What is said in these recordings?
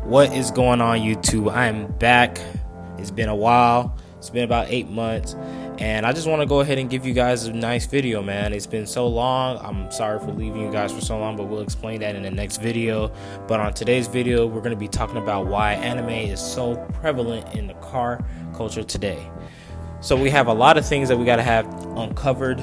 What is going on, YouTube? I am back. It's been a while. It's been about 8 months, and I just want to go ahead and give you guys a nice video, man. It's been so long. I'm sorry for leaving you guys for so long, but we'll explain that in the next video. But on today's video, we're going to be talking about why anime is so prevalent in the car culture today. So we have a lot of things that we got to have uncovered.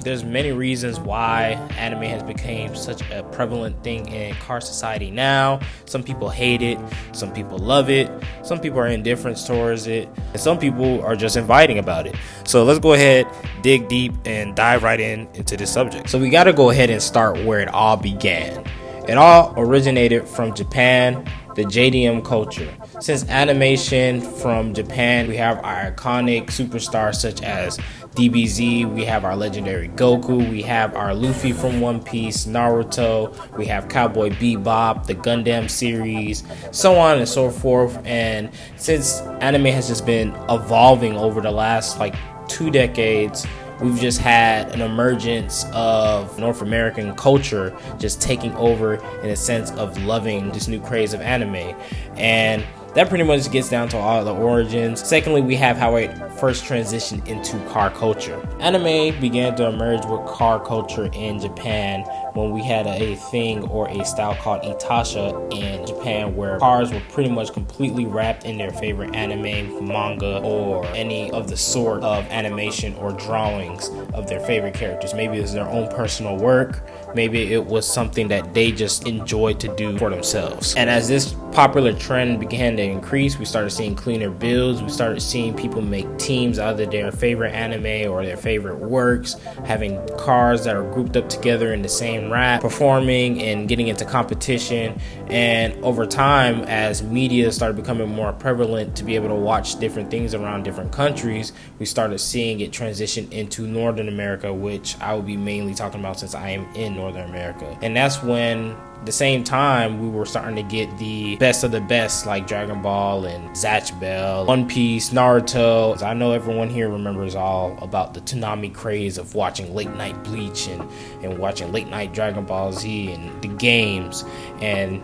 There's many reasons why anime has become such a prevalent thing in car society now. Some people hate it, some people love it, some people are indifferent towards it, and some people are just inviting about it. So let's go ahead, dig deep, and dive right into this subject. So we got to go ahead and start where it all began. It all originated from Japan, the JDM culture. Since animation from Japan, we have our iconic superstars such as DBZ, we have our legendary Goku, we have our Luffy from One Piece, Naruto, we have Cowboy Bebop, the Gundam series, so on and so forth. And since anime has just been evolving over the last 2 decades, we've just had an emergence of North American culture just taking over in a sense of loving this new craze of anime. And that pretty much gets down to all the origins. Secondly, we have how it first transitioned into car culture. Anime began to emerge with car culture in Japan when we had a thing or a style called itasha in Japan, where cars were pretty much completely wrapped in their favorite anime, manga, or any of the sort of animation or drawings of their favorite characters. Maybe it was their own personal work, maybe it was something that they just enjoyed to do for themselves. And as this popular trend began to increase, we started seeing cleaner builds. We started seeing people make teams out of their favorite anime or their favorite works, having cars that are grouped up together in the same wrap, performing and getting into competition. And over time, as media started becoming more prevalent to be able to watch different things around different countries, we started seeing it transition into Northern America, which I will be mainly talking about since I am in Northern America. And that's when, at the same time, we were starting to get the best of the best, like Dragon Ball and Zatch Bell, One Piece, Naruto. I know everyone here remembers all about the Toonami craze of watching late night Bleach and watching late night Dragon Ball Z and the games. And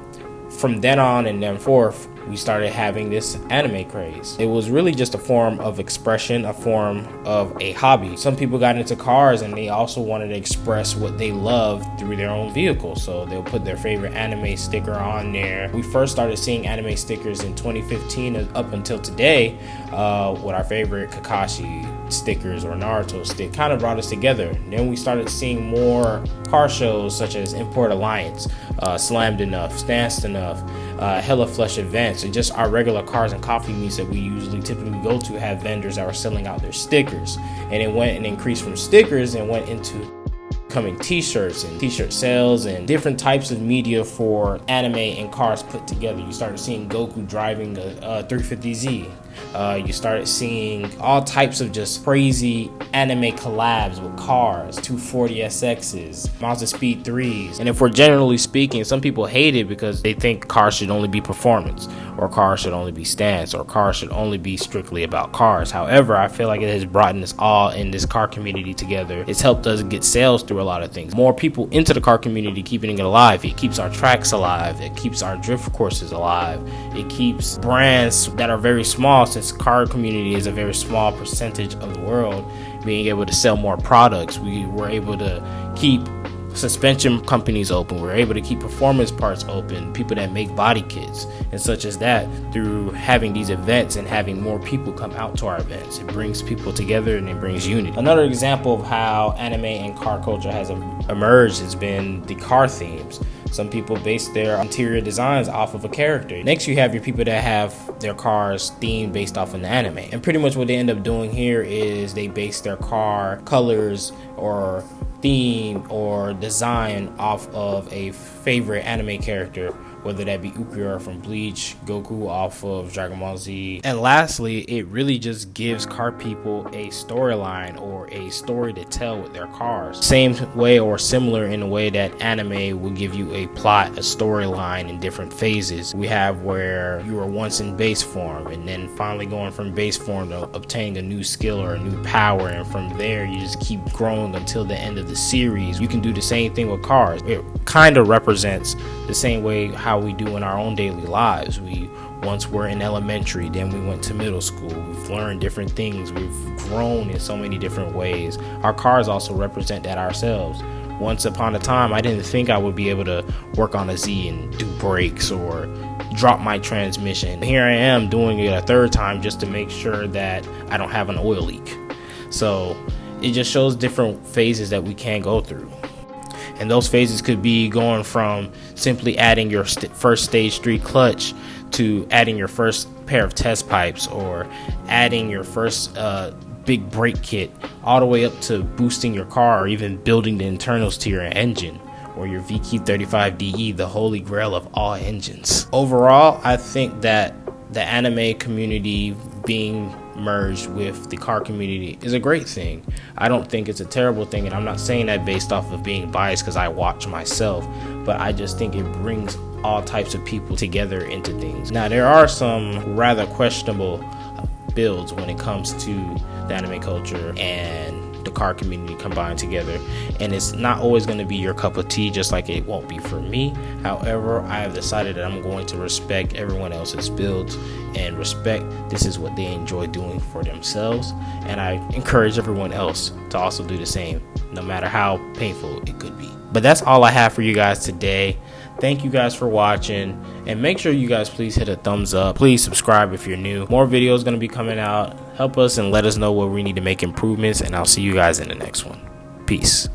from then on and then forth, we started having this anime craze. It was really just a form of expression, a form of a hobby. Some people got into cars and they also wanted to express what they loved through their own vehicle. So they'll put their favorite anime sticker on there. We first started seeing anime stickers in 2015 up until today with our favorite Kakashi stickers or Naruto stick. Kind of brought us together. Then we started seeing more car shows such as Import Alliance, Slammed Enough, Stanced Enough, Hella Flush events, and just our regular cars and coffee meets that we usually typically go to have vendors that were selling out their stickers. And it went and increased from stickers and went into coming t-shirts and t-shirt sales and different types of media for anime and cars put together. You started seeing Goku driving a 350Z. You started seeing all types of just crazy anime collabs with cars, 240SXs, Mazda Speed 3s. And if we're generally speaking, some people hate it because they think cars should only be performance, or cars should only be stance, or cars should only be strictly about cars. However, I feel like it has brought us all in this car community together. It's helped us get sales through a lot of things. More people into the car community, keeping it alive. It keeps our tracks alive. It keeps our drift courses alive. It keeps brands that are very small, since car community is a very small percentage of the world, being able to sell more products. We were able to keep suspension companies open. We're able to keep performance parts open, people that make body kits and such as that, through having these events and having more people come out to our events. It brings people together and it brings unity. Another example of how anime and car culture has emerged has been the car themes. Some people base their interior designs off of a character. Next, you have your people that have their cars themed based off of the anime. And pretty much what they end up doing here is they base their car colors or theme or design off of a favorite anime character, whether that be Ukura from Bleach, Goku off of Dragon Ball Z. And lastly, it really just gives car people a storyline or a story to tell with their cars. Same way or similar in a way that anime will give you a plot, a storyline in different phases. We have where you were once in base form and then finally going from base form to obtaining a new skill or a new power, and from there you just keep growing until the end of the series. You can do the same thing with cars. It kind of represents the same way how we do in our own daily lives. We once were in elementary, then we went to middle school. We've learned different things. We've grown in so many different ways. Our cars also represent that ourselves. Once upon a time, I didn't think I would be able to work on a Z and do brakes or drop my transmission. Here I am doing it a third time just to make sure that I don't have an oil leak. So it just shows different phases that we can go through. And those phases could be going from simply adding your first stage 3 clutch to adding your first pair of test pipes, or adding your first big brake kit, all the way up to boosting your car, or even building the internals to your engine, or your VQ35DE, the holy grail of all engines. Overall, I think that the anime community being merged with the car community is a great thing. I don't think it's a terrible thing, and I'm not saying that based off of being biased because I watch myself, but I just think it brings all types of people together into things. Now, there are some rather questionable builds when it comes to the anime culture and the car community combined together, and it's not always going to be your cup of tea, just like it won't be for me. However, I have decided that I'm going to respect everyone else's builds and respect this is what they enjoy doing for themselves, and I encourage everyone else to also do the same, no matter how painful it could be. But that's all I have for you guys today. Thank you guys for watching, and make sure you guys please hit a thumbs up. Please subscribe if you're new. More videos going to be coming out. Help us and let us know where we need to make improvements, and I'll see you guys in the next one. Peace.